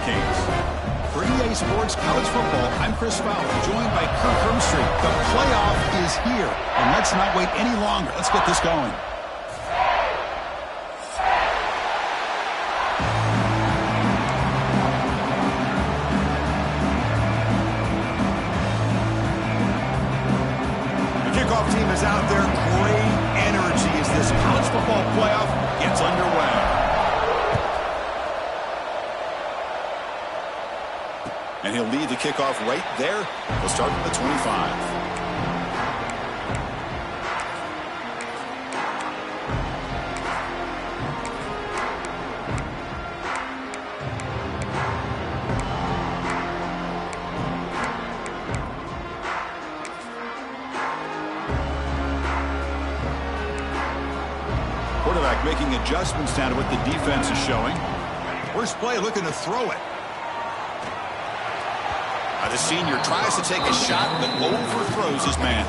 Hurricanes. For EA Sports College Football, I'm Chris Fowler, joined by Kirk Hermstreet. The playoff is here, and let's not wait any longer. Let's get this going. Kickoff team is out there. Great energy as this college football playoff gets underway. And he'll lead the kickoff right there. We'll start at the 25. Quarterback making adjustments down to what the defense is showing. First play looking to throw it. The senior tries to take a shot, but overthrows his man.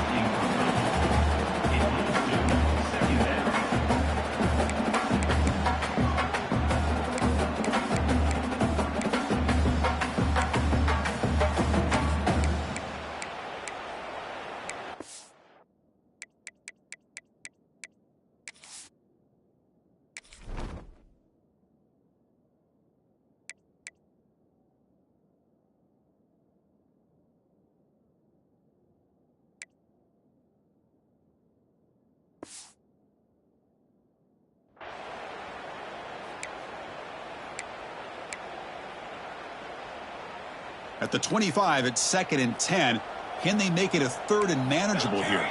At the 25, it's 2nd and 10. Can they make it a 3rd and manageable here?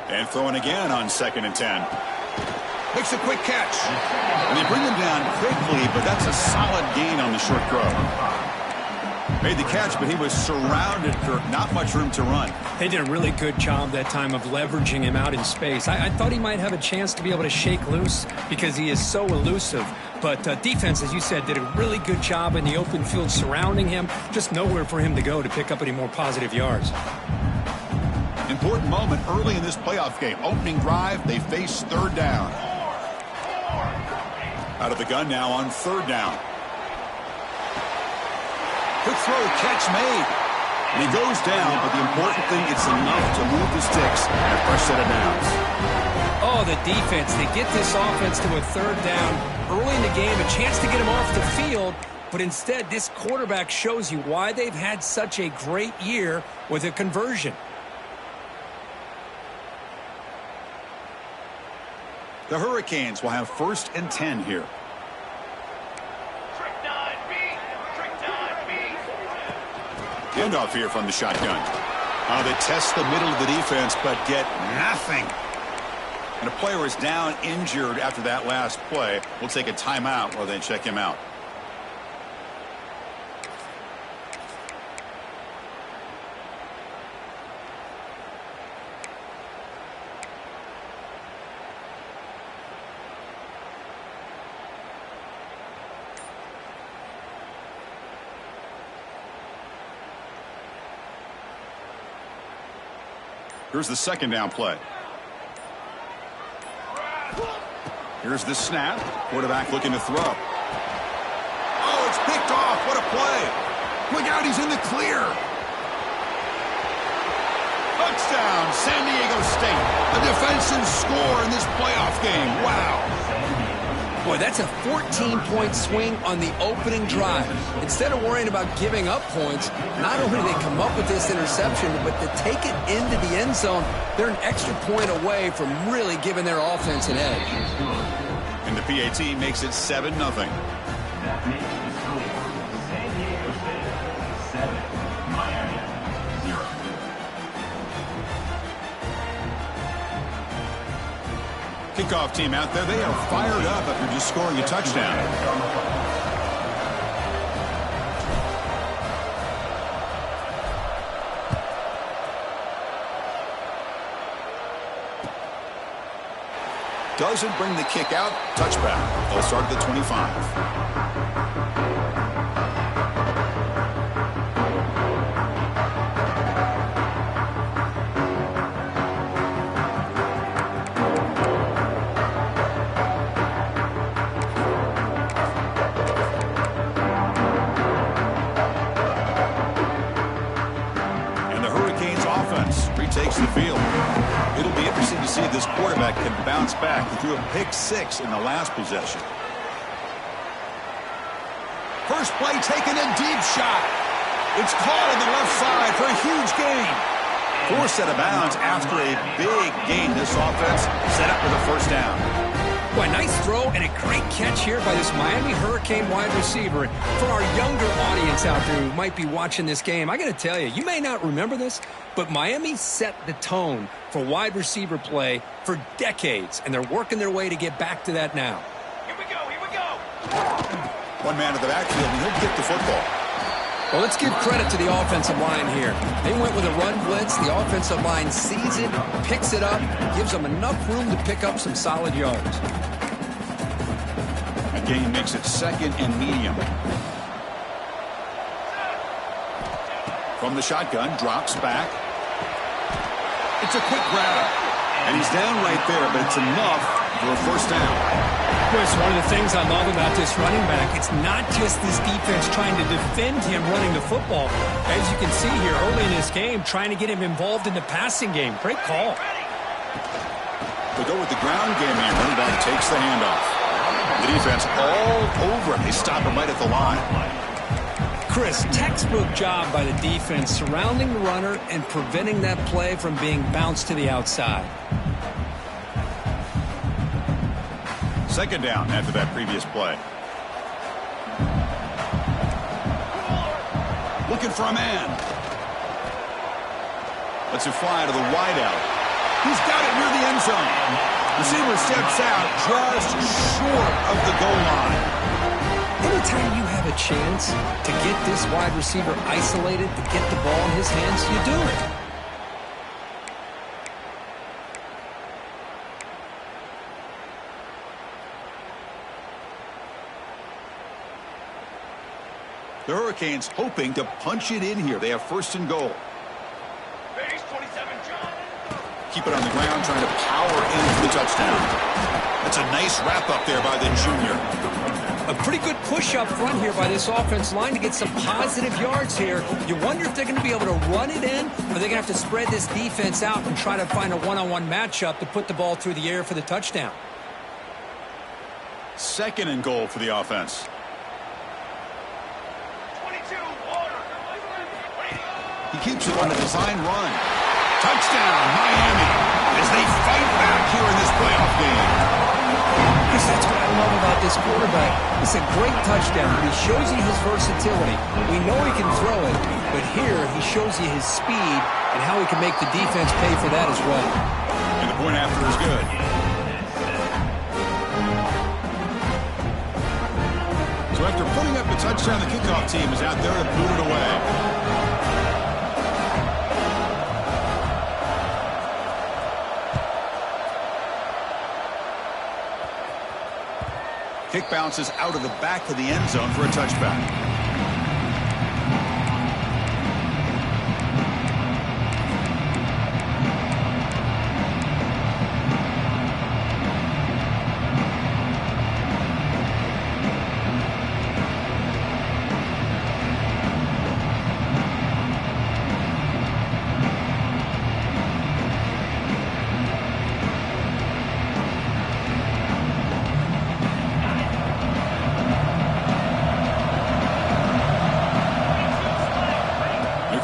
And throwing again on 2nd and 10. Makes a quick catch. And they bring him down quickly, but that's a solid gain on the short throw. Made the catch, but he was surrounded, Kirk. Not much room to run. They did a really good job that time of leveraging him out in space. I thought he might have a chance to be able to shake loose because he is so elusive. But defense, as you said, did a really good job in the open field surrounding him. Just nowhere for him to go to pick up any more positive yards. Important moment early in this playoff game. Opening drive, they face 3rd down. Out of the gun now on 3rd down. Quick throw, catch made. And he goes down, but the important thing, it's enough to move the sticks and a fresh set of downs. Oh, the defense. They get this offense to a 3rd down early in the game, a chance to get him off the field, but instead this quarterback shows you why they've had such a great year with a conversion. The Hurricanes will have 1st and 10 here. Handoff here from the shotgun. They test the middle of the defense, but get nothing. And a player is down injured after that last play. We'll take a timeout while they check him out. Here's the 2nd down play. Here's the snap. Quarterback looking to throw. Oh, it's picked off. What a play. Look out, he's in the clear. Touchdown, San Diego State. A defensive score in this playoff game. Wow. Boy, that's a 14-point swing on the opening drive. Instead of worrying about giving up points, not only do they come up with this interception, but to take it into the end zone, they're an extra point away from really giving their offense an edge. And the PAT makes it 7-0. Kickoff team out there, they are fired up after just scoring a touchdown. Doesn't bring the kick out. Touchback. They'll start at the 25. quarterback can bounce back. He threw a pick-6 in the last possession. First play taken, a deep shot. It's caught on the left side for a huge gain. Forced out of bounds after a big gain. This offense set up with a first down. Boy, nice throw and a great catch here by this Miami Hurricane wide receiver. For our younger audience out there who might be watching this game, I got to tell you, you may not remember this, but Miami set the tone for wide receiver play for decades, and they're working their way to get back to that now. Here we go, here we go. One man in the backfield, and he'll get the football. Well, let's give credit to the offensive line here. They went with a run blitz. The offensive line sees it, picks it up, gives them enough room to pick up some solid yards. A gain makes it 2nd and medium. From the shotgun, drops back. It's a quick grab. And he's down right there, but it's enough for a first down. Chris, one of the things I love about this running back, it's not just this defense trying to defend him running the football. As you can see here early in this game, trying to get him involved in the passing game. Great call. They go with the ground game here. Running back takes the handoff. The defense all over him. They stop him right at the line. Chris, textbook job by the defense surrounding the runner and preventing that play from being bounced to the outside. Second down after that previous play. Looking for a man. Lets it fly to the wideout. He's got it near the end zone. Receiver steps out just short of the goal line. Anytime you have a chance to get this wide receiver isolated, to get the ball in his hands, you do it. The Hurricanes hoping to punch it in here. They have 1st and goal. Base 27, John. Keep it on the ground, trying to power into the touchdown. That's a nice wrap up there by the junior. A pretty good push up front here by this offense line to get some positive yards here. You wonder if they're going to be able to run it in, or they're going to have to spread this defense out and try to find a one-on-one matchup to put the ball through the air for the touchdown. 2nd and goal for the offense. 22, water. He keeps it on the design run. Touchdown, Miami, as they fight back here in this playoff game. Chris, that's what I love about this quarterback. It's a great touchdown, but he shows you his versatility. We know he can throw it, but here he shows you his speed and how he can make the defense pay for that as well. And the point after is good. So after putting up the touchdown, the kickoff team is out there to boot it away. Kick bounces out of the back of the end zone for a touchback.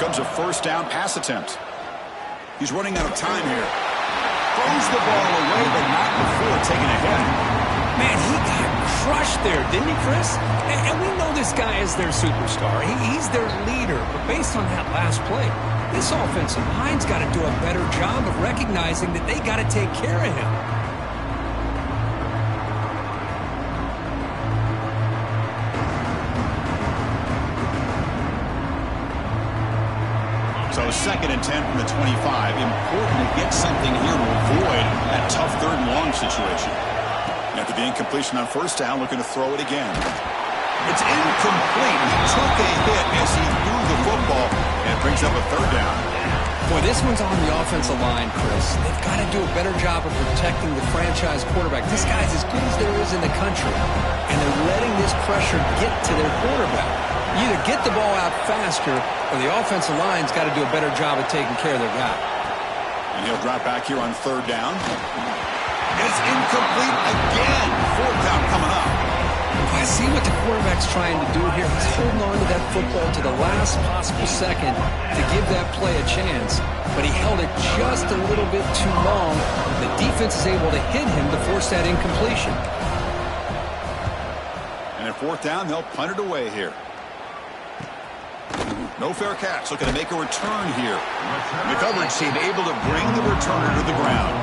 A first down pass attempt. He's running out of time here. Throws the ball away, but not before taking a hit. Man, he got crushed there, didn't he, Chris? And we know this guy is their superstar. He's their leader. But based on that last play, this offensive line's got to do a better job of recognizing that they got to take care of him. So 2nd and 10 from the 25. Important to get something here to avoid that tough 3rd and long situation. After the incompletion on first down, looking to throw it again. It's incomplete. He took a hit as he threw the football, and it brings up a 3rd down. Boy, this one's on the offensive line, Chris. They've got to do a better job of protecting the franchise quarterback. This guy's as good as there is in the country, and they're letting this pressure get to their quarterback. You either get the ball out faster, or the offensive line's got to do a better job of taking care of their guy. And he'll drop back here on 3rd down. is incomplete again. Fourth down coming up. I see what the quarterback's trying to do here. He's holding on to that football to the last possible second to give that play a chance, but he held it just a little bit too long. The defense is able to hit him to force that incompletion. And at fourth down, they'll punt it away here. No fair catch. Looking to make a return here. The coverage team able to bring the returner to the ground.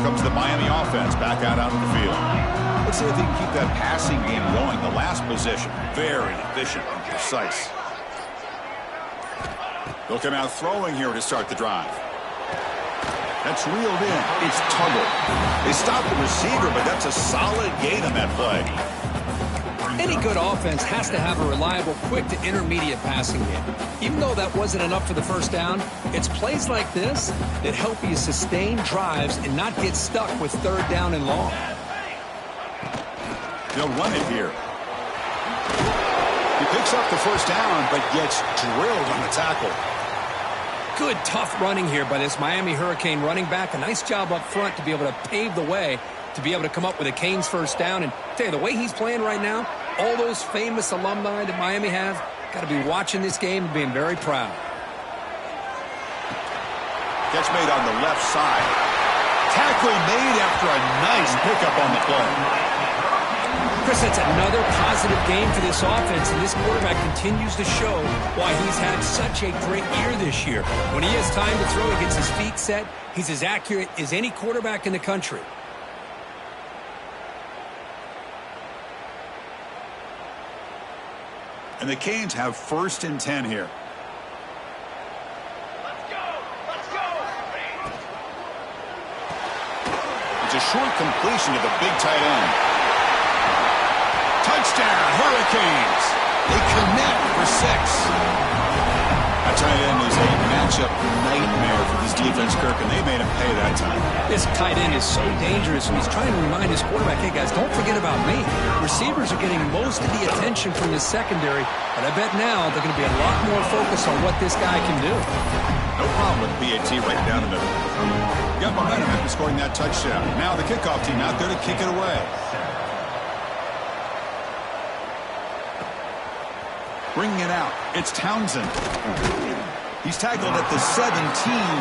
Comes the Miami offense back out onto the field. Let's see if they can keep that passing game going. The last possession, very efficient and precise. They'll come out throwing here to start the drive. That's reeled in. It's Tuggle. They stop the receiver, but that's a solid gain on that play. Any good offense has to have a reliable, quick to intermediate passing game. Even though that wasn't enough for the first down, it's plays like this that help you sustain drives and not get stuck with third down and long. They'll run it here. He picks up the first down, but gets drilled on the tackle. Good, tough running here by this Miami Hurricane running back. A nice job up front to be able to pave the way to be able to come up with a Canes first down. And tell you, the way he's playing right now, all those famous alumni that Miami have got to be watching this game and being very proud. Catch made on the left side. Tackle made after a nice pickup on the play. Chris, that's another positive game for this offense, and this quarterback continues to show why he's had such a great year this year. When he has time to throw, he gets his feet set. He's as accurate as any quarterback in the country. And the Canes have 1st and 10 here. Let's go! Let's go! It's a short completion to the big tight end. Touchdown, Hurricanes. They connect for 6. That tight end is a matchup nightmare for this defense, Kirk, and they made him pay that time. This tight end is so dangerous, and he's trying to remind his quarterback, hey, guys, don't forget about me. Receivers are getting most of the attention from the secondary, but I bet now they're going to be a lot more focused on what this guy can do. No problem with PAT right down the middle. Got momentum after scoring that touchdown. Now the kickoff team out there to kick it away. Bringing it out, it's Townsend. He's tackled at the 17,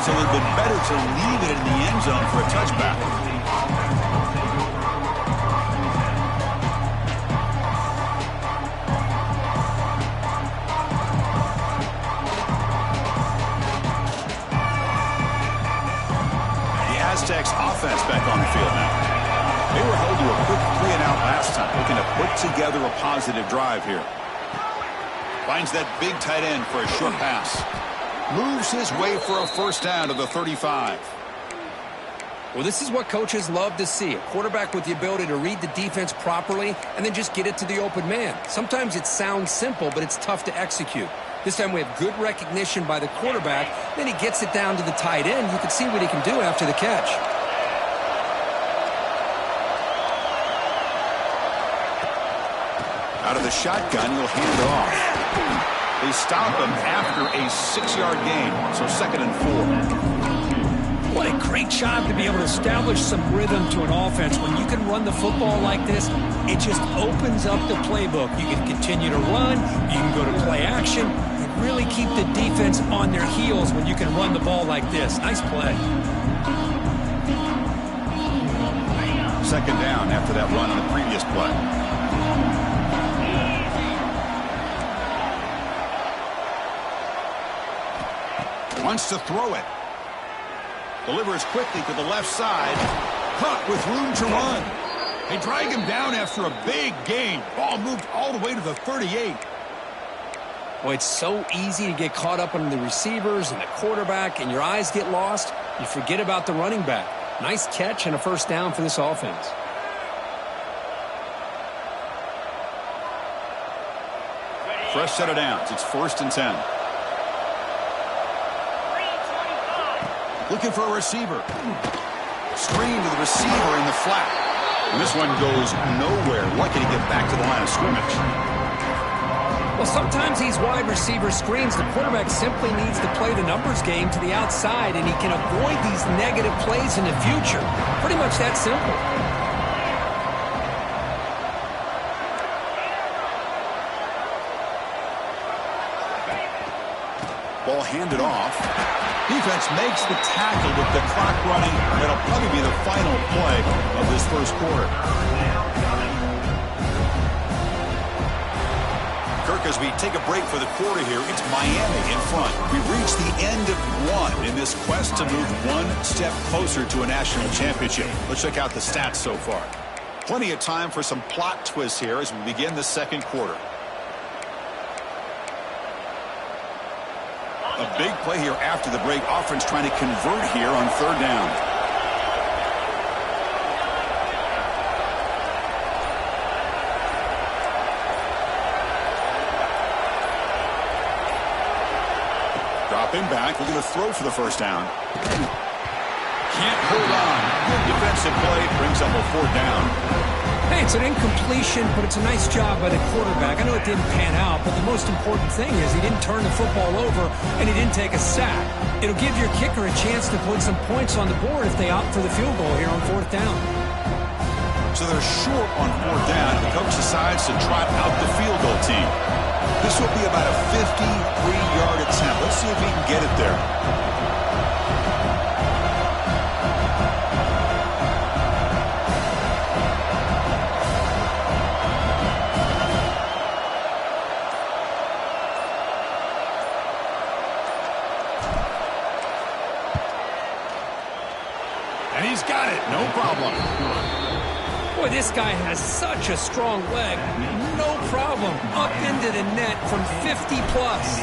so it would have been better to leave it in the end zone for a touchback. The Aztecs offense back on the field now. They were held to a quick 3-and-out last time, looking to put together a positive drive here. Finds that big tight end for a short pass. Moves his way for a first down to the 35. Well, this is what coaches love to see. A quarterback with the ability to read the defense properly and then just get it to the open man. Sometimes it sounds simple, but it's tough to execute. This time we have good recognition by the quarterback. Then he gets it down to the tight end. You can see what he can do after the catch. Out of the shotgun, he'll hand it off. They stop him after a 6-yard gain, so 2nd and 4. What a great job to be able to establish some rhythm to an offense. When you can run the football like this, it just opens up the playbook. You can continue to run, you can go to play action, and really keep the defense on their heels when you can run the ball like this. Nice play. 2nd down after that run on the previous play. Wants to throw it. Delivers quickly to the left side. Caught with room to run. They drag him down after a big gain. Ball moved all the way to the 38. Well, it's so easy to get caught up on the receivers and the quarterback, and your eyes get lost. You forget about the running back. Nice catch and a first down for this offense. Fresh set of downs. It's 1st and 10. Looking for a receiver. Screen to the receiver in the flat. And this one goes nowhere. Lucky to get back to the line of scrimmage. Well, sometimes these wide receiver screens, the quarterback simply needs to play the numbers game to the outside, and he can avoid these negative plays in the future. Pretty much that simple. Ball handed off. Defense makes the tackle with the clock running. That'll probably be the final play of this first quarter. Kirk, as we take a break for the quarter here, it's Miami in front. We've reached the end of one in this quest to move one step closer to a national championship. Let's check out the stats so far. Plenty of time for some plot twists here as we begin the second quarter. A big play here after the break. Offense trying to convert here on third down. Dropping back, looking to throw for the first down. Can't hold on. Good defensive play, brings up a fourth down. Hey, it's an incompletion, but it's a nice job by the quarterback. I know it didn't pan out, but the most important thing is he didn't turn the football over and he didn't take a sack. It'll give your kicker a chance to put some points on the board if they opt for the field goal here on fourth down. So they're short on fourth down. The coach decides to trot out the field goal team. This will be about a 53-yard attempt. Let's see if he can get it there. And he's got it. No problem. Boy, this guy has such a strong leg. No problem. Up into the net from 50-plus.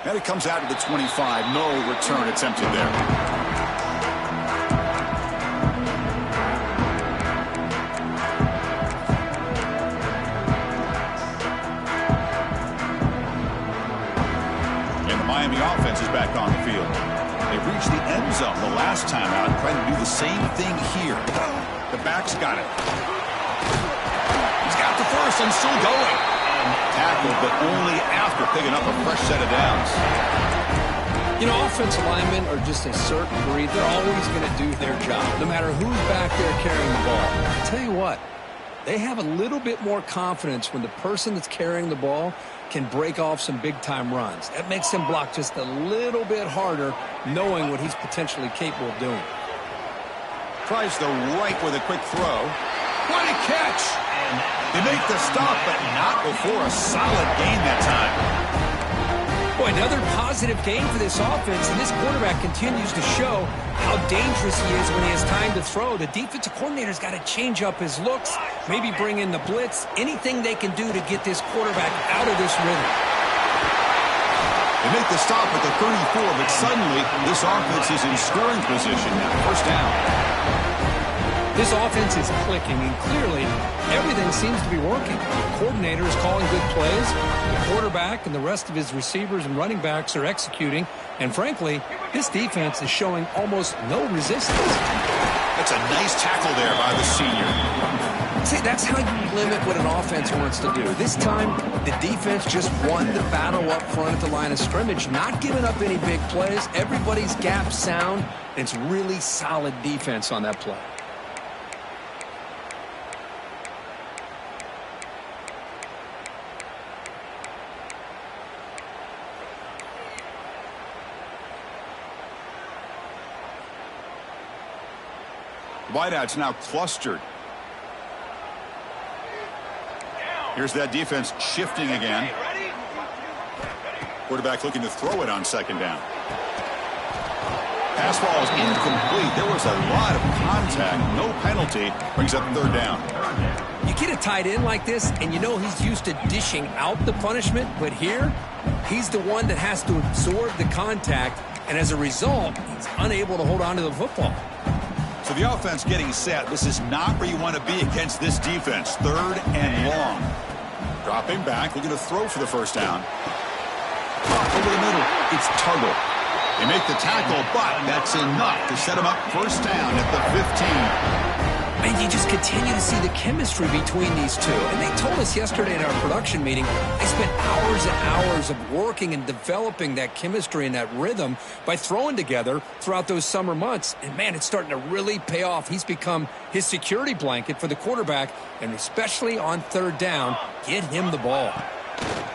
And it comes out to the 25. No return attempted there. Miami offense is back on the field. They reached the end zone the last time out, trying to do the same thing here. The back's got it. He's got the first and still going. Tackled, but only after picking up a fresh set of downs. You know, offensive linemen are just a certain breed. They're always going to do their job, no matter who's back there carrying the ball. I'll tell you what, they have a little bit more confidence when the person that's carrying the ball can break off some big-time runs. That makes him block just a little bit harder, knowing what he's potentially capable of doing. Tries the right with a quick throw. What a catch! They make the stop, but not before a solid gain that time. Boy, another positive game for this offense, and this quarterback continues to show how dangerous he is when he has time to throw. The defensive coordinator's got to change up his looks, maybe bring in the blitz, anything they can do to get this quarterback out of this rhythm. They make the stop at the 34, but suddenly this offense is in scoring position now. First down. This offense is clicking, and clearly everything seems to be working. The coordinator is calling good plays. The quarterback and the rest of his receivers and running backs are executing. And frankly, this defense is showing almost no resistance. That's a nice tackle there by the senior. See, that's how you limit what an offense wants to do. This time, the defense just won the battle up front at the line of scrimmage, not giving up any big plays. Everybody's gap sound. It's really solid defense on that play. Wideouts now clustered. Here's that defense shifting again. Quarterback looking to throw it on second down. Pass ball is incomplete. There was a lot of contact. No penalty. Brings up third down. You get a tight end like this, and you know he's used to dishing out the punishment, but here, he's the one that has to absorb the contact, and as a result, he's unable to hold on to the football. So the offense getting set. This is not where you want to be against this defense. Third and long. Dropping back, looking to throw for the first down. Over the middle, it's Tuggle. They make the tackle, but that's enough to set him up first down at the 15. And you just continue to see the chemistry between these two. And they told us yesterday in our production meeting, they spent hours and hours of working and developing that chemistry and that rhythm by throwing together throughout those summer months. And, man, it's starting to really pay off. He's become his security blanket for the quarterback, and especially on third down, get him the ball.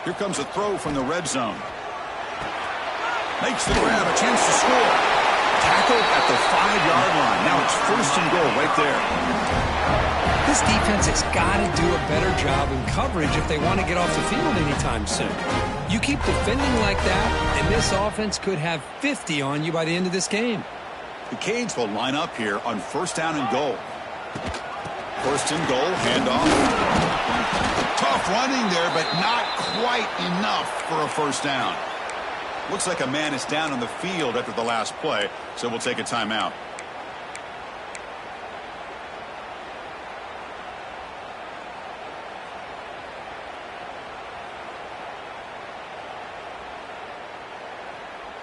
Here comes a throw from the red zone. Makes the grab, a chance to score. Tackled at the 5-yard line. Now it's first and goal right there. This defense has got to do a better job in coverage if they want to get off the field anytime soon. You keep defending like that, and this offense could have 50 on you by the end of this game. The Canes will line up here on first down and goal. First and goal, handoff. Tough running there, but not quite enough for a first down. Looks like a man is down on the field after the last play, so we'll take a timeout.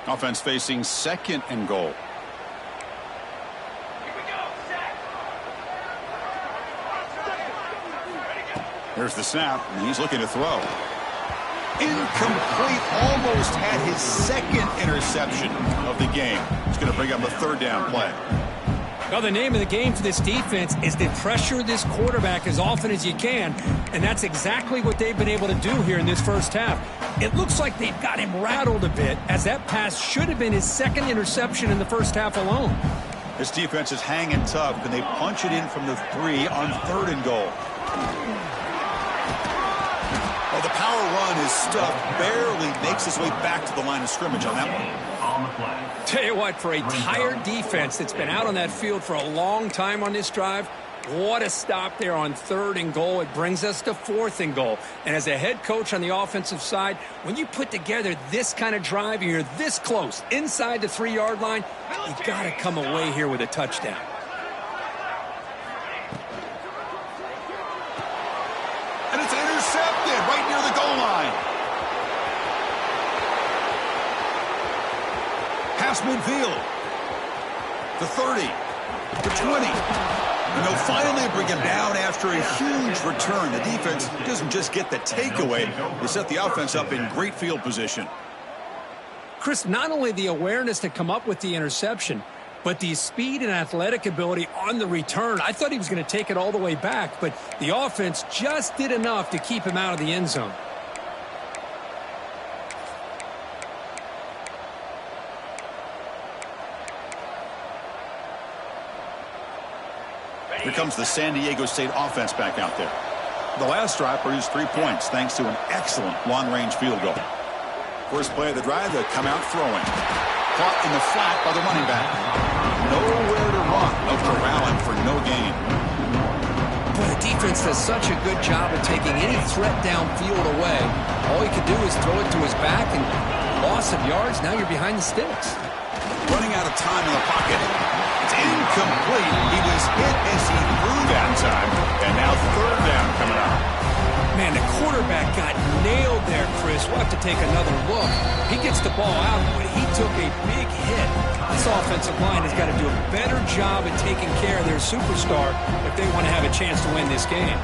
Offense facing second and goal. Here we go. Set. Ready, go. There's the snap, and he's looking to throw. Incomplete, almost had his second interception of the game. He's going to bring up a third down play. Well, the name of the game for this defense is to pressure this quarterback as often as you can, and that's exactly what they've been able to do here in this first half. It looks like they've got him rattled a bit, as that pass should have been his second interception in the first half alone. This defense is hanging tough, and they punch it in from the 3 on third and goal. Well, the power run is stuffed, barely makes his way back to the line of scrimmage on that one. Tell you what, for a tired defense that's been out on that field for a long time on this drive, what a stop there on third and goal. It brings us to fourth and goal. And as a head coach on the offensive side, when you put together this kind of drive and you're this close inside the 3-yard line, you've got to come away here with a touchdown. And it's intercepted right near the goal line. Pass midfield. The 30. The 20. And they'll finally bring him down after a huge return. The defense doesn't just get the takeaway. They set the offense up in great field position. Chris, not only the awareness to come up with the interception, but the speed and athletic ability on the return. I thought he was going to take it all the way back, but the offense just did enough to keep him out of the end zone. Here comes the San Diego State offense back out there. The last drive produced 3 points thanks to an excellent long-range field goal. First play of the drive, they come out throwing. Caught in the flat by the running back. Nowhere to run. Left to Allen for no gain. Boy, the defense does such a good job of taking any threat downfield away. All he could do is throw it to his back, and loss of yards, now you're behind the sticks. Running out of time in the pocket. It's incomplete. He was hit as he threw that time. And now third down coming up. Man, the quarterback got nailed there, Chris. We'll have to take another look. He gets the ball out, but he took a big hit. This offensive line has got to do a better job at taking care of their superstar if they want to have a chance to win this game.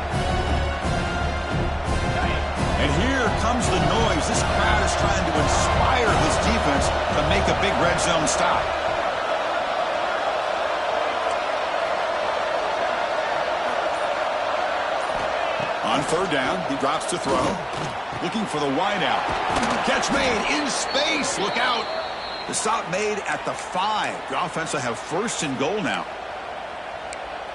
And here comes the noise. This crowd is trying to inspire this defense to make a big red zone stop. On third down, he drops to throw. Looking for the wideout. Catch made in space. Look out. The stop made at the 5. The offense will have first and goal now.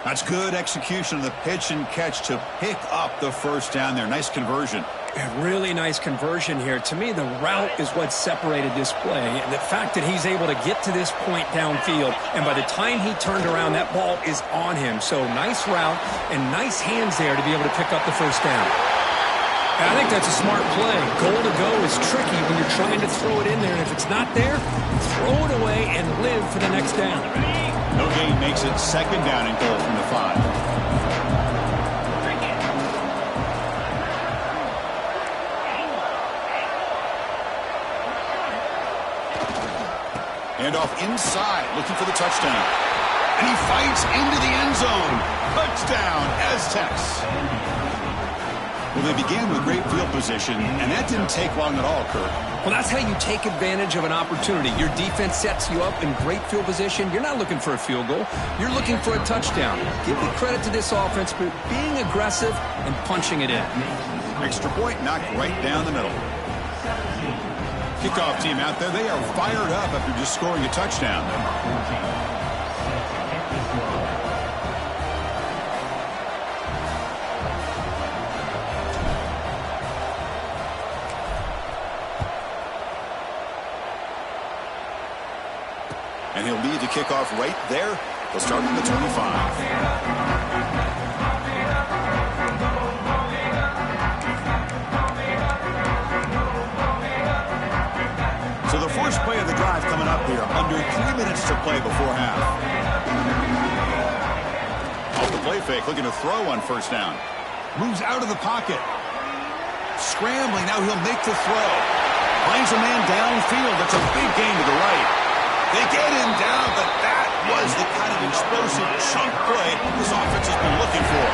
That's good execution of the pitch and catch to pick up the first down there. Nice conversion. A really nice conversion here. To me, the route is what separated this play. And the fact that he's able to get to this point downfield, and by the time he turned around, that ball is on him. So nice route and nice hands there to be able to pick up the first down. And I think that's a smart play. Goal to go is tricky when you're trying to throw it in there. And if it's not there, throw it away and live for the next down. No gain makes it second down and goal from the 5. And off inside, looking for the touchdown. And he fights into the end zone. Touchdown, Aztecs. Well, they began with great field position, and that didn't take long at all, Kirk. Well, that's how you take advantage of an opportunity. Your defense sets you up in great field position. You're not looking for a field goal. You're looking for a touchdown. Give the credit to this offense for being aggressive and punching it in. Extra point knocked right down the middle. Kickoff team out there, they are fired up after just scoring a touchdown. And he'll lead the kickoff right there. They'll start at the 25. So the first play of the drive coming up here. Under 3 minutes to play before half. Off the play fake, looking to throw on first down. Moves out of the pocket. Scrambling, now he'll make the throw. Finds a man downfield. That's a big gain to the right. They get him down, but that was the kind of explosive chunk play this offense has been looking for.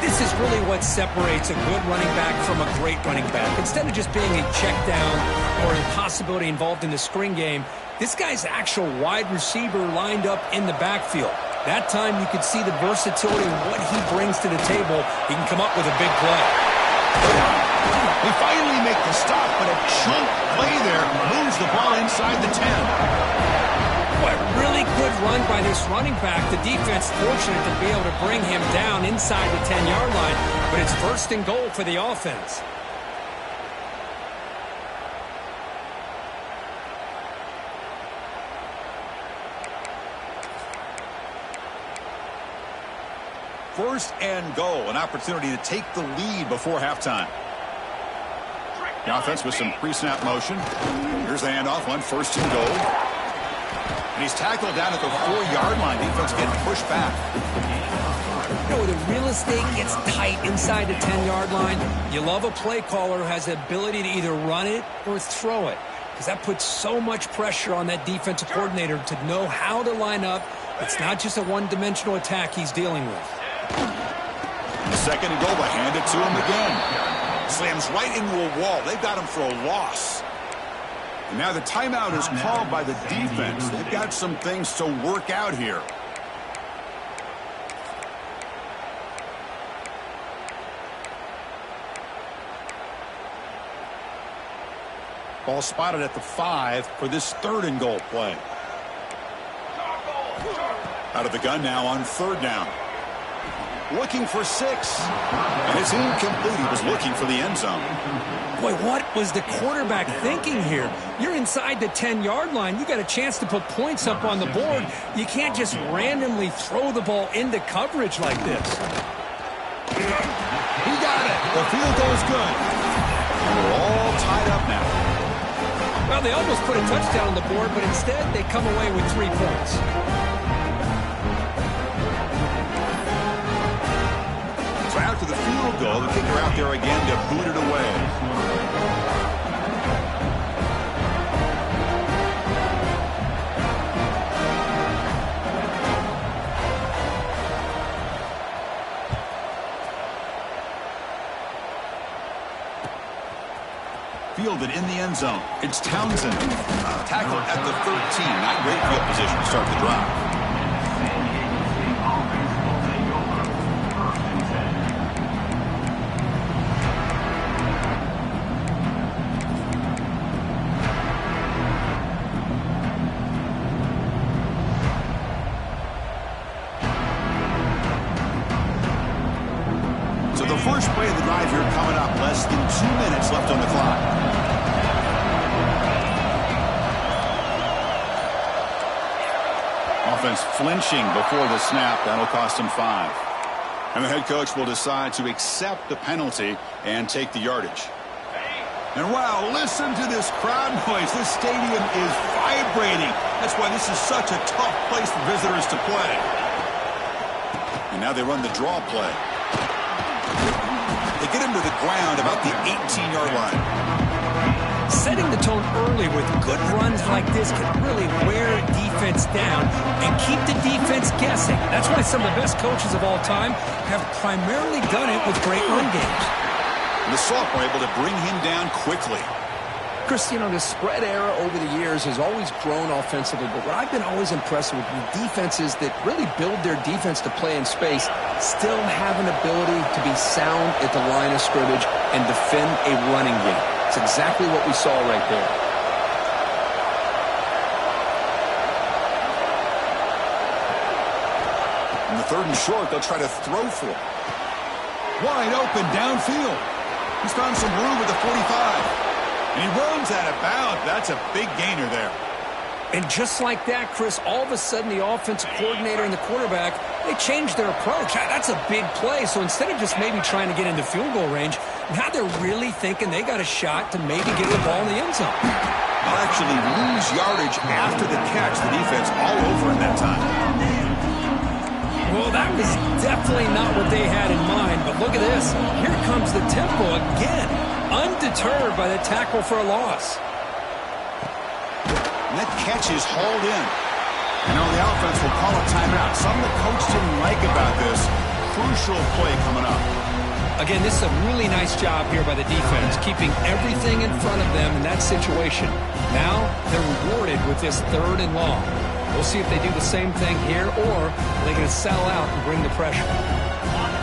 This is really what separates a good running back from a great running back. Instead of just being a check down or a possibility involved in the screen game, this guy's actual wide receiver lined up in the backfield. That time you could see the versatility of what he brings to the table. He can come up with a big play. They finally make the stop, but a chunk play there moves the ball inside the 10. Boy, really good run by this running back. The defense fortunate to be able to bring him down inside the 10-yard line, but it's first and goal for the offense. First and goal, an opportunity to take the lead before halftime. The offense with some pre-snap motion. Here's the handoff on first and goal. And he's tackled down at the 4-yard line. Defense getting pushed back. You know, the real estate gets tight inside the 10-yard line. You love a play caller who has the ability to either run it or throw it, because that puts so much pressure on that defensive coordinator to know how to line up. It's not just a one-dimensional attack he's dealing with. The second and goal, but hand it to him again. Slams right into a wall. They've got him for a loss. And now the timeout is called by the defense. They've got some things to work out here. Ball spotted at the 5 for this third and goal play. Out of the gun now on third down. Looking for 6. And it's incomplete. He was looking for the end zone. Boy, what was the quarterback thinking here? You're inside the 10-yard line. You got a chance to put points up on the board. You can't just randomly throw the ball into coverage like this. He got it. The field goal is good. And we're all tied up now. Well, they almost put a touchdown on the board, but instead they come away with 3 points. So after the field goal, the kicker out there again to boot it away. Fielded in the end zone. It's Townsend. Tackled at the 13. Not great field position to start the drive. First play of the drive here coming up. Less than 2 minutes left on the clock. Offense flinching before the snap. That'll cost him 5. And the head coach will decide to accept the penalty and take the yardage. And wow, listen to this crowd noise. This stadium is vibrating. That's why this is such a tough place for visitors to play. And now they run the draw play. They get him to the ground about the 18-yard line. Setting the tone early with good runs like this can really wear a defense down and keep the defense guessing. That's why some of the best coaches of all time have primarily done it with great run games. The Salk were able to bring him down quickly. Chris, the spread era over the years has always grown offensively, but what I've been always impressed with defenses that really build their defense to play in space still have an ability to be sound at the line of scrimmage and defend a running game. It's exactly what we saw right there. In the 3rd and short, they'll try to throw for it. Wide open downfield. He's found some room at the 45. And he runs out of bounds. That's a big gainer there. And just like that, Chris, all of a sudden the offensive coordinator and the quarterback, they changed their approach. That's a big play. So instead of just maybe trying to get into field goal range, now they're really thinking they got a shot to maybe get the ball in the end zone. They'll actually lose yardage after the catch. The defense all over in that time. Well, that was definitely not what they had in mind. But look at this. Here comes the tempo again. Undeterred by the tackle for a loss. And that catch is hauled in. The offense will call a timeout. Something the coach didn't like about this. Crucial play coming up. Again, this is a really nice job here by the defense, keeping everything in front of them in that situation. Now they're rewarded with this 3rd and long. We'll see if they do the same thing here, or are they going to sell out and bring the pressure.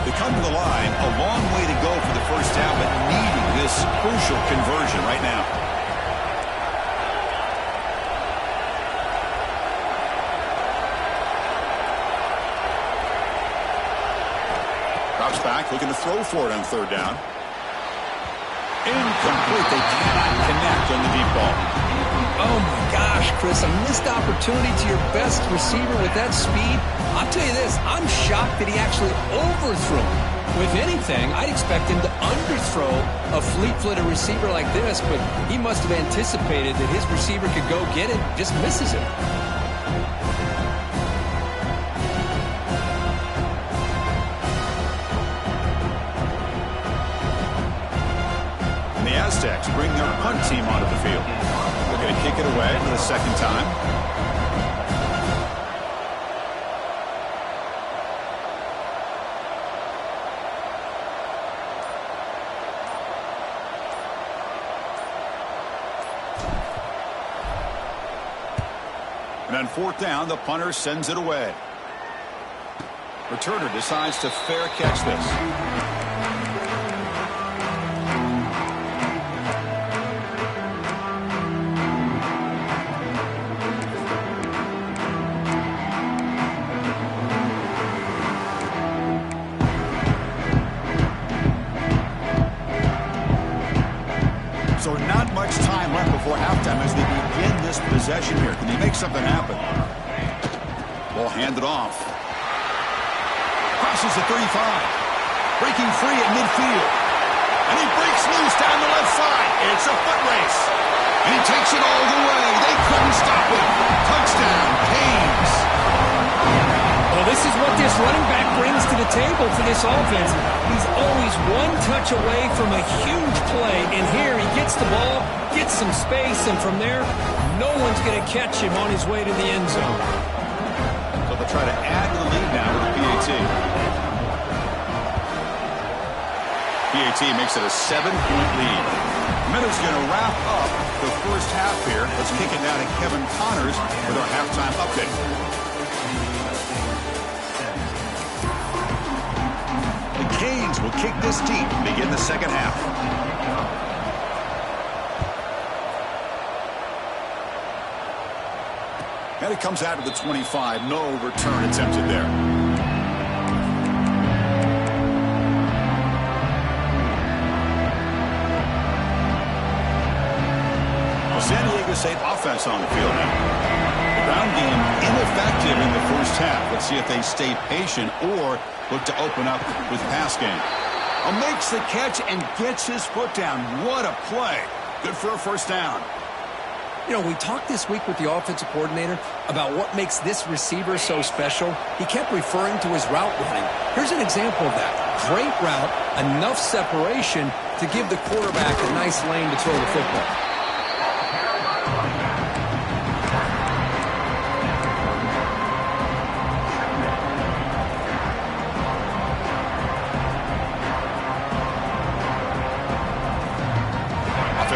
They come to the line, a long way to go for the first down, but needing this crucial conversion right now. Drops back, looking to throw for it on 3rd down. Incomplete. They cannot connect on the deep ball. Oh, my gosh, Chris, a missed opportunity to your best receiver with that speed. I'll tell you this, I'm shocked that he actually overthrew him. If anything, I'd expect him to underthrow a fleet-footed receiver like this, but he must have anticipated that his receiver could go get it, just misses it. And the Aztecs bring their punt team onto the field. They're going to kick it away for the 2nd time. And on 4th down, the punter sends it away. Returner decides to fair catch this. So not much time left before halftime as they begin this possession here. Can they make something happen? Ball handed off. Crosses the 35. Breaking free at midfield. And he breaks loose down the left side. It's a foot race. And he takes it all the way. They couldn't stop him. Touchdown, Canes. Well, this is what this running back brings to the table for this offense. He's always one touch away from a huge play, and here he gets the ball, gets some space, and from there, no one's going to catch him on his way to the end zone. So they'll try to add to the lead now with the PAT. PAT makes it a 7-point lead. Minutes going to wrap up the first half here. Let's kick it down to Kevin Connors with our halftime update. Canes will kick this deep and begin the second half. And it comes out of the 25. No return attempted there. Well, San Diego State offense on the field now. The ground game ineffective in the first half. Let's see if they stay patient or look to open up with pass game. Makes the catch and gets his foot down. What a play. Good for a first down. We talked this week with the offensive coordinator about what makes this receiver so special. He kept referring to his route running. Here's an example of that. Great route, enough separation to give the quarterback a nice lane to throw the football.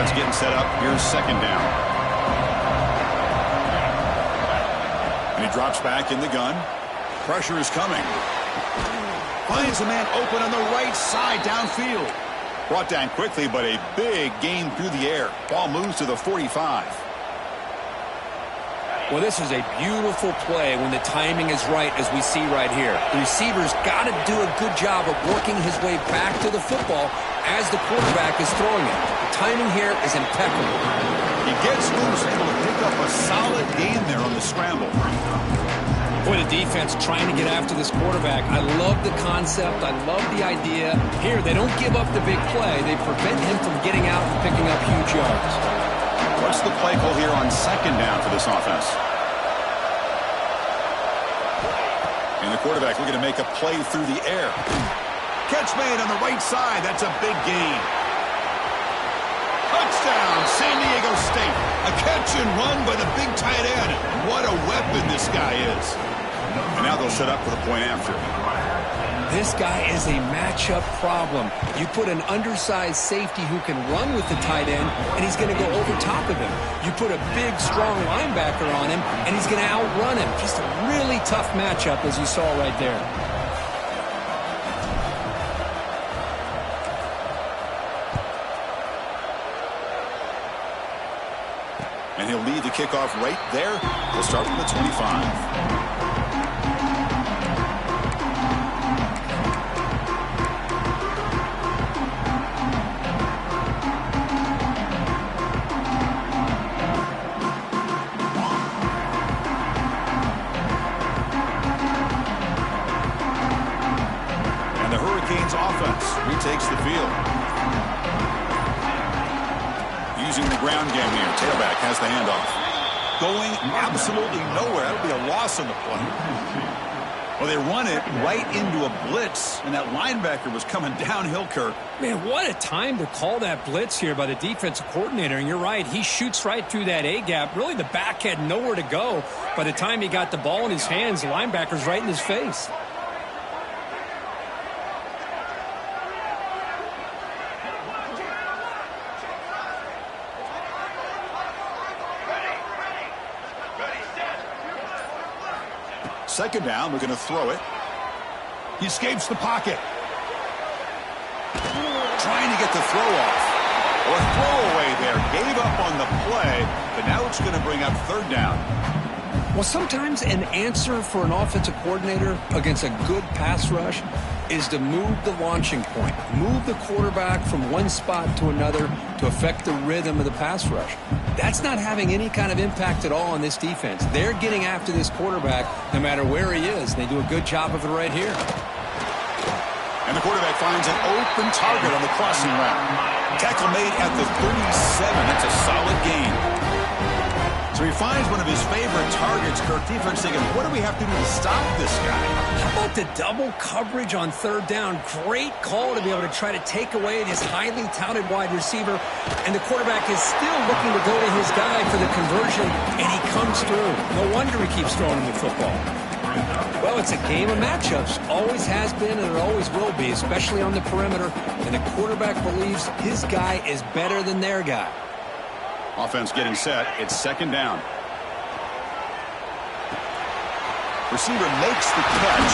Offense getting set up. Here's second down. And he drops back in the gun. Pressure is coming. Finds a man open on the right side downfield. Brought down quickly, but a big gain through the air. Ball moves to the 45. Well, this is a beautiful play when the timing is right, as we see right here. The receiver's got to do a good job of working his way back to the football as the quarterback is throwing it. The timing here is impeccable. He gets loose, able to pick up a solid gain there on the scramble. Boy, the defense trying to get after this quarterback. I love the concept. I love the idea. Here, they don't give up the big play. They prevent him from getting out and picking up huge yards. What's the play call here on second down for this offense? And the quarterback looking to make a play through the air. Catch made on the right side. That's a big gain. Touchdown, San Diego State. A catch and run by the big tight end. What a weapon this guy is. And now they'll set up for the point after. This guy is a matchup problem. You put an undersized safety who can run with the tight end, and he's going to go over top of him. You put a big, strong linebacker on him, and he's going to outrun him. Just a really tough matchup, as you saw right there. And he'll lead the kickoff right there. He'll start from the 25. Takes the field. Using the ground game here. Tailback has the handoff. Going absolutely nowhere. That'll be a loss on the play. Well, they run it right into a blitz, and that linebacker was coming downhill, Kirk. Man, what a time to call that blitz here by the defensive coordinator. And you're right, he shoots right through that A-gap. Really, the back had nowhere to go. By the time he got the ball in his hands, the linebacker's right in his face. Second down, we're going to throw it. He escapes the pocket. Trying to get the throw off. Or throwaway there. Gave up on the play, but now it's going to bring up third down. Well, sometimes an answer for an offensive coordinator against a good pass rush is to move the launching point. Move the quarterback from one spot to another to affect the rhythm of the pass rush. That's not having any kind of impact at all on this defense. They're getting after this quarterback no matter where he is. They do a good job of it right here. And the quarterback finds an open target on the crossing route. Tackle made at the 37. That's a solid gain. So he finds one of his favorite targets. Kirk, defense thinking, what do we have to do to stop this guy? How about the double coverage on third down? Great call to be able to try to take away this highly touted wide receiver. And the quarterback is still looking to go to his guy for the conversion, and he comes through. No wonder he keeps throwing him the football. Well, it's a game of matchups. Always has been, and it always will be, especially on the perimeter. And the quarterback believes his guy is better than their guy. Offense getting set. It's second down. Receiver makes the catch.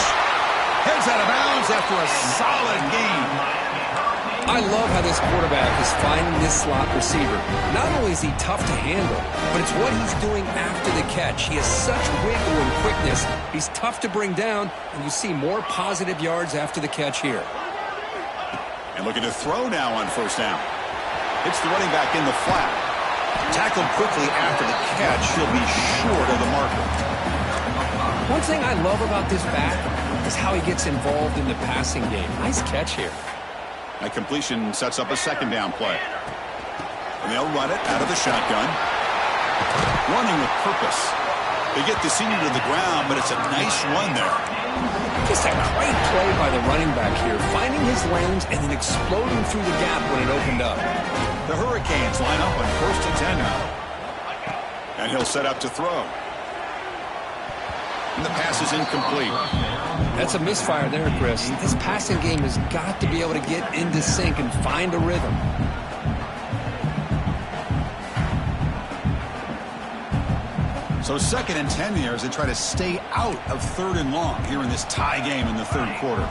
Heads out of bounds after a solid gain. I love how this quarterback is finding this slot receiver. Not only is he tough to handle, but it's what he's doing after the catch. He has such wiggle and quickness. He's tough to bring down, and you see more positive yards after the catch here. And looking to throw now on first down. Hits the running back in the flat. Tackled quickly after the catch. He'll be short of the marker. One thing I love about this back is how he gets involved in the passing game. Nice catch here. That completion sets up a second down play. And they'll run it out of the shotgun. Running with purpose. They get the senior to the ground, but it's a nice run there. Just a great play by the running back here, finding his lanes and then exploding through the gap when it opened up. The Hurricanes line up on 1st and 10 now. And he'll set up to throw. And the pass is incomplete. That's a misfire there, Chris. This passing game has got to be able to get into sync and find a rhythm. So 2nd and 10 here as they try to stay out of 3rd and long here in this tie game in the 3rd quarter.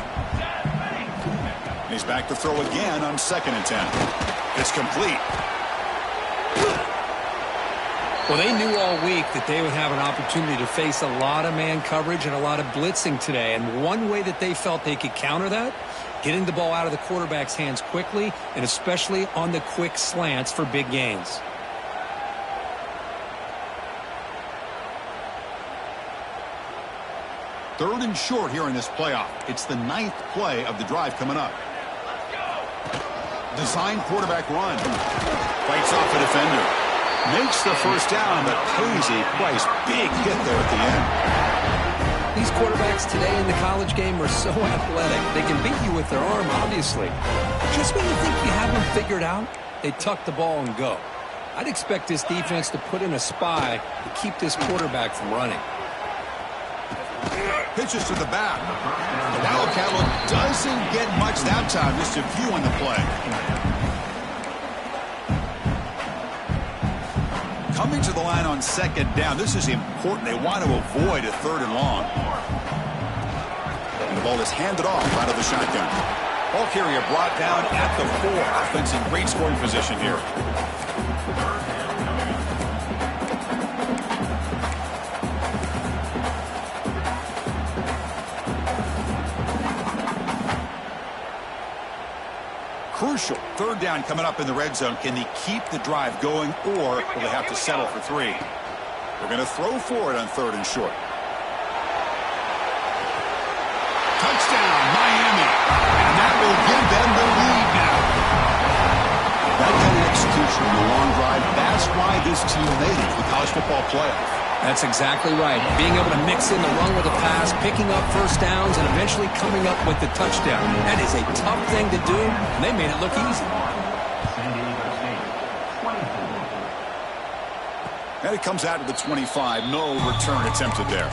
He's back to throw again on 2nd and 10. It's complete. Well, they knew all week that they would have an opportunity to face a lot of man coverage and a lot of blitzing today. And one way that they felt they could counter that, getting the ball out of the quarterback's hands quickly, and especially on the quick slants for big gains. Third and short here in this playoff. It's the 9th play of the drive coming up. Design quarterback run. Fights off a defender. Makes the first down, but pays a price. Big hit there at the end. These quarterbacks today in the college game are so athletic. They can beat you with their arm, obviously. Just when you think you have them figured out, they tuck the ball and go. I'd expect this defense to put in a spy to keep this quarterback from running. Pitches to the back. The Wildcat look doesn't get much that time. Just a few on the play. Coming to the line on 2nd down. This is important. They want to avoid a 3rd and long. And the ball is handed off out of the shotgun. Ball carrier brought down at the 4. Offense in great scoring position here. Crucial 3rd down coming up in the red zone. Can they keep the drive going, or will they have to settle for 3? They're going to throw for it on 3rd and short. Touchdown, Miami. And that will give them the lead now. That kind of execution on the long drive, that's why this team made it to the college football playoff. That's exactly right. Being able to mix in the run with a pass, picking up first downs, and eventually coming up with the touchdown. That is a tough thing to do, and they made it look easy. And it comes out to the 25. No return attempted there.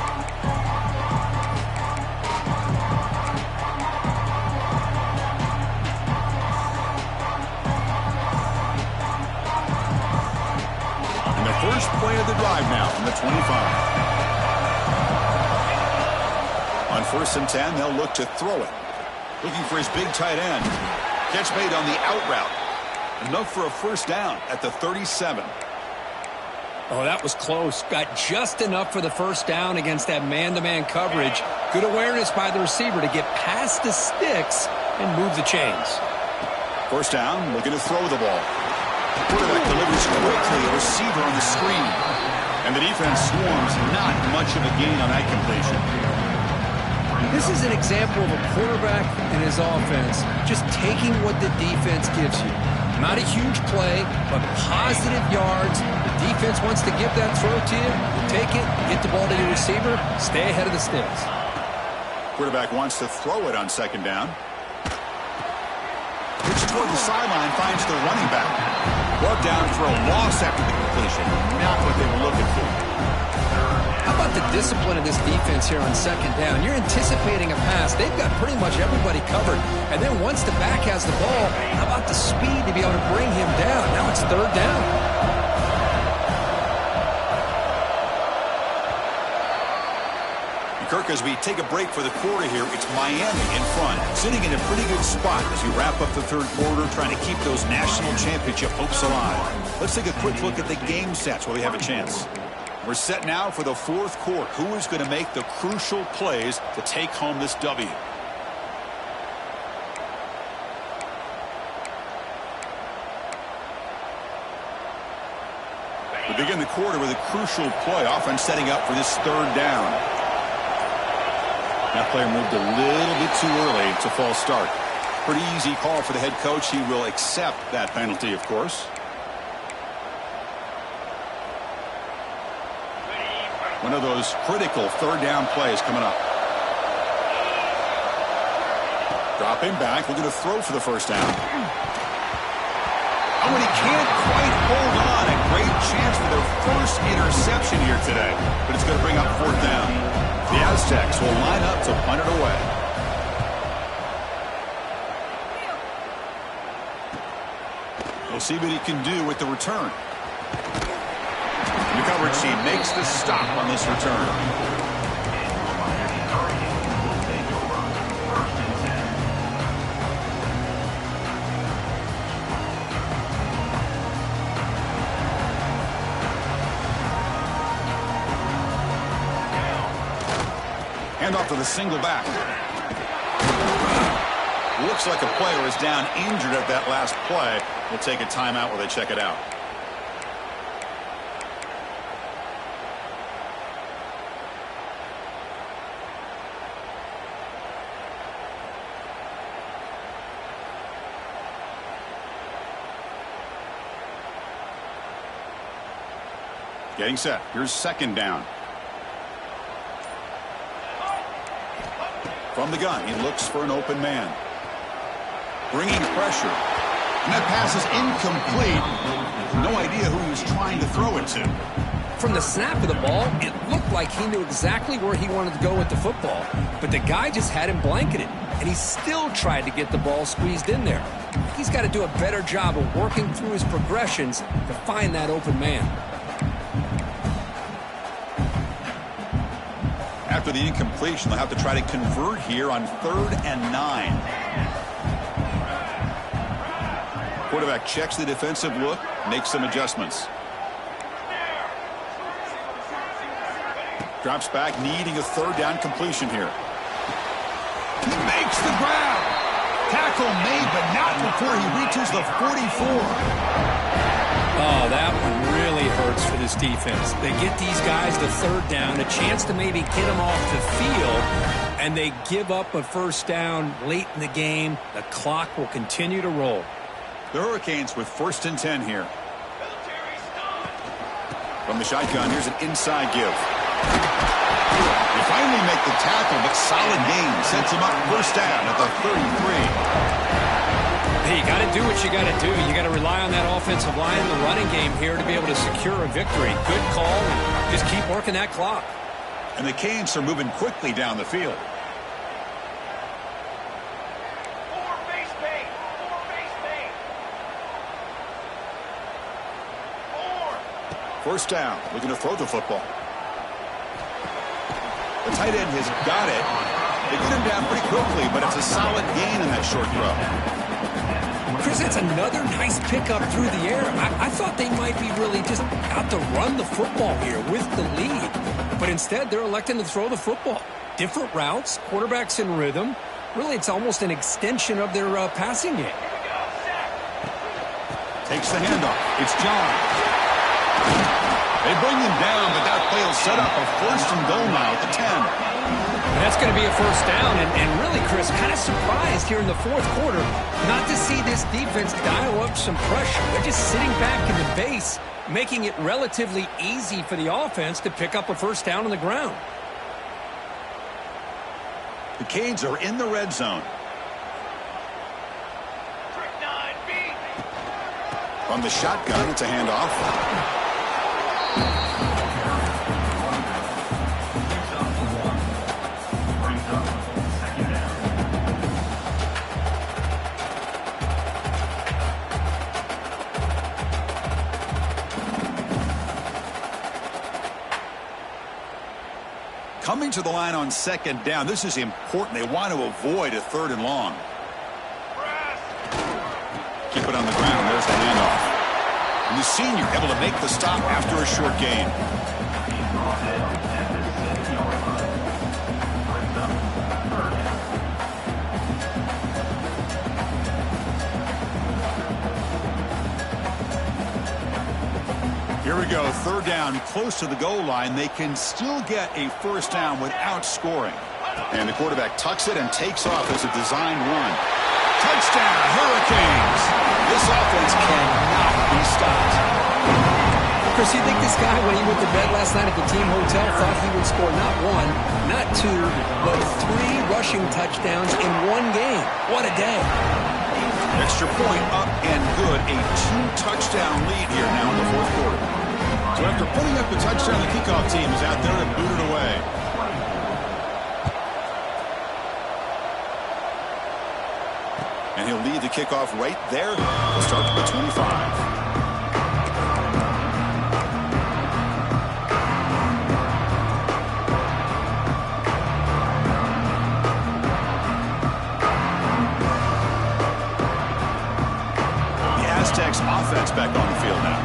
First play of the drive now from the 25. On 1st and 10, they'll look to throw it. Looking for his big tight end. Catch made on the out route. Enough for a first down at the 37. Oh, that was close. Got just enough for the first down against that man-to-man coverage. Good awareness by the receiver to get past the sticks and move the chains. First down, looking to throw the ball. Quarterback delivers quickly, a receiver on the screen. And the defense swarms, not much of a gain on that completion. This is an example of a quarterback and his offense just taking what the defense gives you. Not a huge play, but positive yards. The defense wants to give that throw to you. You take it, get the ball to your receiver, stay ahead of the sticks. Quarterback wants to throw it on 2nd down. Pitch toward the sideline, finds the running back. Brought down for a loss after the completion. Not what they were looking for. How about the discipline of this defense here on 2nd down? You're anticipating a pass. They've got pretty much everybody covered. And then once the back has the ball, how about the speed to be able to bring him down? Now it's 3rd down. Kirk, as we take a break for the quarter here, it's Miami in front, sitting in a pretty good spot as we wrap up the 3rd quarter, trying to keep those national championship hopes alive. Let's take a quick look at the game stats while we have a chance. We're set now for the 4th quarter. Who is going to make the crucial plays to take home this W? We begin the quarter with a crucial play, offense setting up for this 3rd down. That player moved a little bit too early. It's a false start. Pretty easy call for the head coach. He will accept that penalty, of course. One of those critical 3rd down plays coming up. Drop him back. We're going to throw for the first down. Oh, and he can't quite hold on. A great chance for their first interception here today. But it's going to bring up 4th down. The Aztecs will line up to punt it away. We'll see what he can do with the return. The coverage She makes the stop on this return. Hand off to the single back. Looks like a player is down injured at that last play. We'll take a timeout while they check it out. Getting set. Here's second down. From the gun, he looks for an open man. Bringing pressure. And that pass is incomplete. No idea who he was trying to throw it to. From the snap of the ball, it looked like he knew exactly where he wanted to go with the football. But the guy just had him blanketed. And he still tried to get the ball squeezed in there. He's got to do a better job of working through his progressions to find that open man. After the incompletion, they'll have to try to convert here on 3rd and 9. Quarterback checks the defensive look, makes some adjustments. Drops back, needing a 3rd down completion here. He makes the grab. Tackle made, but not before he reaches the 44. Oh, that one really hurts for this defense. They get these guys the 3rd down, a chance to maybe get them off the field, and they give up a 1st down late in the game. The clock will continue to roll. The Hurricanes with 1st and 10 here. From the shotgun, here's an inside give. They finally make the tackle, but solid gain sets him up 1st down at the 33. Hey, you got to do what you got to do. You got to rely on that offensive line in the running game here to be able to secure a victory. Good call. Just keep working that clock. And the Canes are moving quickly down the field. 1st down, looking to throw the football. The tight end has got it. They get him down pretty quickly, but it's a solid gain in that short throw. Chris, that's another nice pickup through the air. I thought they might be really just out to run the football here with the lead. But instead, they're electing to throw the football. Different routes, quarterbacks in rhythm. Really, it's almost an extension of their passing game. Takes the handoff. It's John. They bring him down, but that play will set up a 1st and goal now at the 10. That's going to be a 1st down, and really, Chris, kind of surprised here in the 4th quarter not to see this defense dial up some pressure. They're just sitting back in the base, making it relatively easy for the offense to pick up a 1st down on the ground. The Canes are in the red zone. From the shotgun, it's a handoff. Coming to the line on 2nd down. This is important. They want to avoid a 3rd and long. Keep it on the ground. There's the handoff. And the senior able to make the stop after a short gain. Here we go, 3rd down, close to the goal line. They can still get a 1st down without scoring. And the quarterback tucks it and takes off as a design run. Touchdown, Hurricanes! This offense cannot be stopped. Chris, you think this guy, when he went to bed last night at the team hotel, thought he would score not 1, not 2, but 3 rushing touchdowns in 1 game? What a day. Extra point up and good. A 2-touchdown lead here now in the 4th quarter. So after putting up the touchdown, the kickoff team is out there to boot it away. And he'll lead the kickoff right there. We'll start at the 25. offense back on the field now.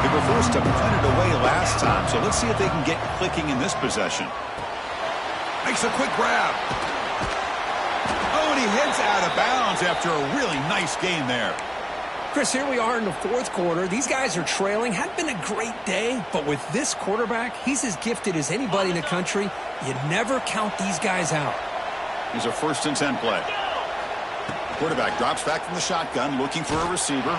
They were forced to punt it away last time, so let's see if they can get clicking in this possession. Makes a quick grab. Oh, and he heads out of bounds after a really nice gain there. Chris, here we are in the fourth quarter. These guys are trailing. Hadn't been a great day, but with this quarterback, he's as gifted as anybody in the country. You never count these guys out. Here's a 1st and 10 play. Quarterback drops back from the shotgun, looking for a receiver.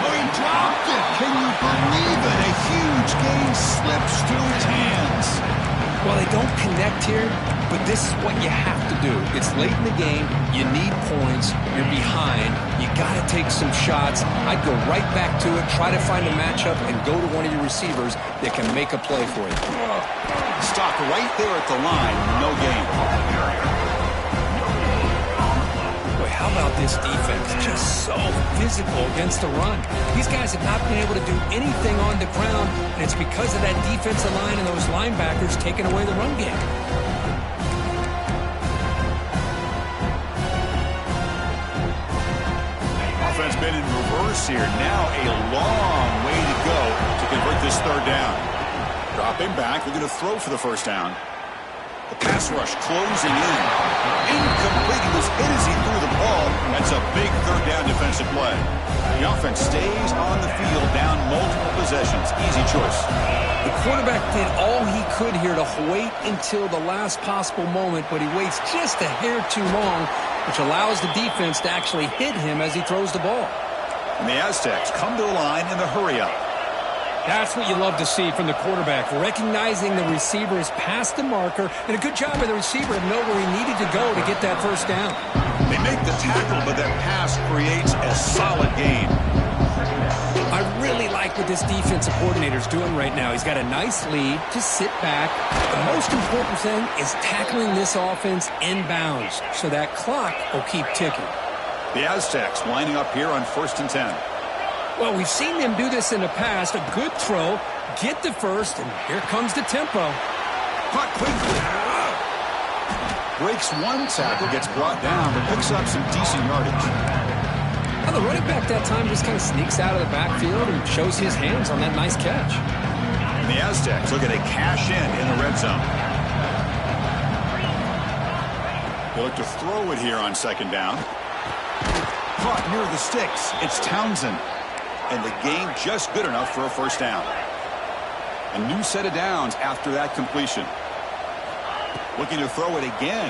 Oh, he dropped it. Can you believe it? A huge gain slips through his hands. Well, they don't connect here, but this is what you have to do. It's late in the game. You need points. You're behind. You got to take some shots. I'd go right back to it, try to find a matchup, and go to one of your receivers that can make a play for you. Stopped right there at the line. No gain. Boy, how about this defense? Just so physical against the run. These guys have not been able to do anything on the ground, and it's because of that defensive line and those linebackers taking away the run game. Offense been in reverse here. Now a long way to go to convert this 3rd down. Dropping back, looking to throw for the 1st down. The pass rush closing in. Incomplete. He was hit as he threw the ball. That's a big 3rd down defensive play. The offense stays on the field down multiple possessions. Easy choice. The quarterback did all he could here to wait until the last possible moment, but he waits just a hair too long, which allows the defense to actually hit him as he throws the ball. And the Aztecs come to the line in the hurry-up. That's what you love to see from the quarterback, recognizing the receiver is past the marker, and a good job by the receiver to know where he needed to go to get that 1st down. They make the tackle, but that pass creates a solid gain. I really like what this defensive coordinator is doing right now. He's got a nice lead. Just sit back. The most important thing is tackling this offense inbounds, so that clock will keep ticking. The Aztecs lining up here on 1st and 10. Well, we've seen them do this in the past. A good throw, get the 1st, and here comes the tempo. Caught quickly. Breaks one tackle, gets brought down, but picks up some decent yardage. Well, the running back that time just kind of sneaks out of the backfield and shows his hands on that nice catch. And the Aztecs look at a cash in the red zone. They look to throw it here on 2nd down. Caught near the sticks. It's Townsend. And the gain just good enough for a 1st down. A new set of downs after that completion. Looking to throw it again.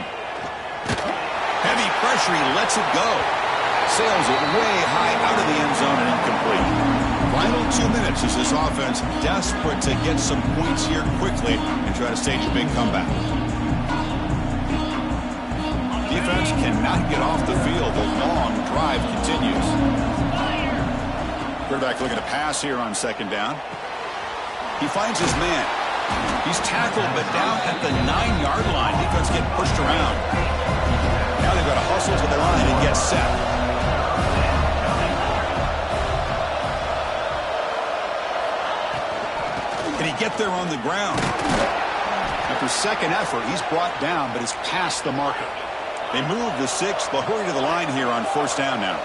Heavy pressure, he lets it go. Sails it way high out of the end zone and incomplete. Final 2 minutes as this offense desperate to get some points here quickly and try to stage a big comeback. Defense cannot get off the field. The long drive continues. Quarterback looking to pass here on 2nd down. He finds his man. He's tackled, but down at the 9-yard line. Defense getting pushed around. Now they've got to hustle to the line and get set. Can he get there on the ground? After 2nd effort, he's brought down, but is past the marker. They move the 6th. They'll hurry to the line here on 1st down now.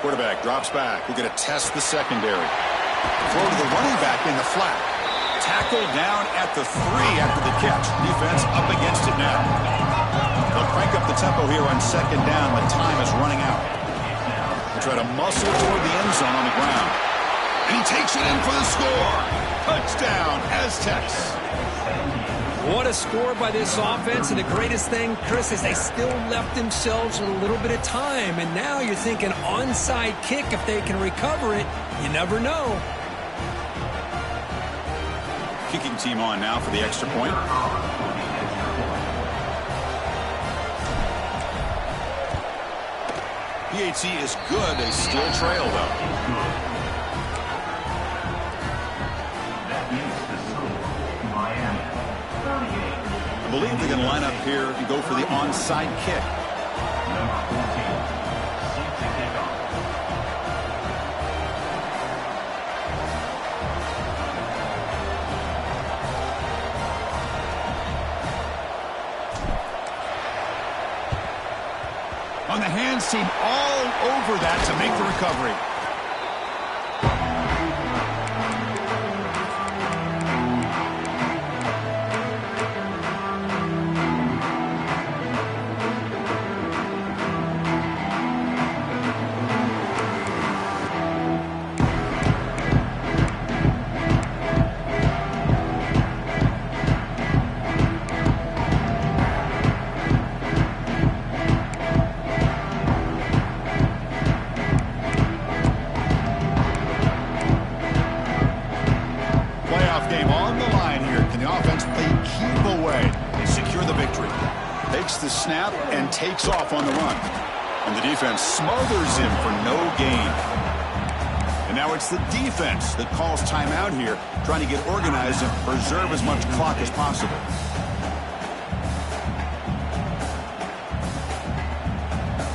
Quarterback drops back. We're going to test the secondary. Throw to the running back in the flat. Tackle down at the 3 after the catch. Defense up against it now. They'll crank up the tempo here on 2nd down. The time is running out. They'll try to muscle toward the end zone on the ground. And he takes it in for the score. Touchdown, Aztecs. What a score by this offense, and the greatest thing, Chris, is they still left themselves with a little bit of time, and now you're thinking onside kick if they can recover it. You never know. Kicking team on now for the extra point. PAT is good. They still trail, though. I believe they're going to line up here and go for the onside kick. On the hands seem all over that to make the recovery. The snap and takes off on the run. And the defense smothers him for no gain. And now it's the defense that calls timeout here, trying to get organized and preserve as much clock as possible.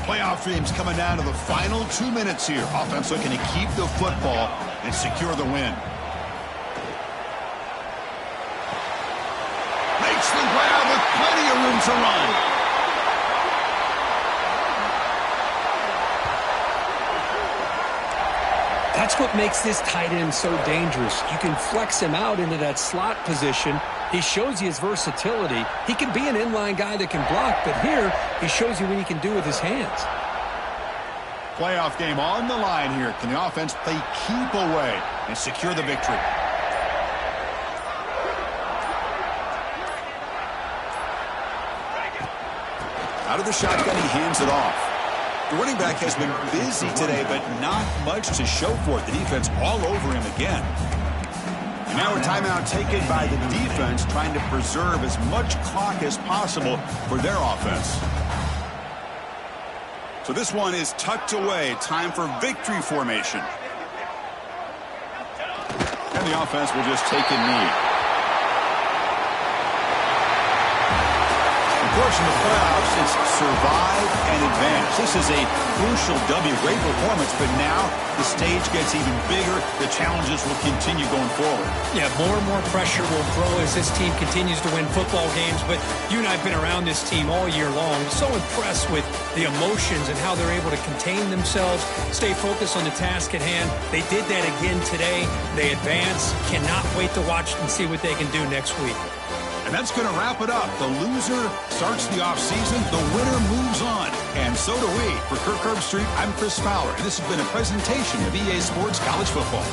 Playoff dreams coming down to the final 2 minutes here. Offense looking to keep the football and secure the win. Makes the grab with plenty of room to run. That's what makes this tight end so dangerous. You can flex him out into that slot position. He shows you his versatility. He can be an inline guy that can block, but here he shows you what he can do with his hands. Playoff game on the line here. Can the offense play keep away and secure the victory? Out of the shotgun, he hands it off. The running back has been busy today, but not much to show for it. The defense all over him again. And now a timeout taken by the defense, trying to preserve as much clock as possible for their offense. So this one is tucked away. Time for victory formation. And the offense will just take a knee. Of course, in the playoffs, it's survive and advance. This is a crucial W. Great performance, but now the stage gets even bigger. The challenges will continue going forward. Yeah, more and more pressure will grow as this team continues to win football games. But you and I have been around this team all year long. So impressed with the emotions and how they're able to contain themselves, stay focused on the task at hand. They did that again today. They advance. Cannot wait to watch and see what they can do next week. And that's going to wrap it up. The loser starts the offseason. The winner moves on. And so do we. For Kirk Herbstreit, I'm Chris Fowler. And this has been a presentation of EA Sports College Football.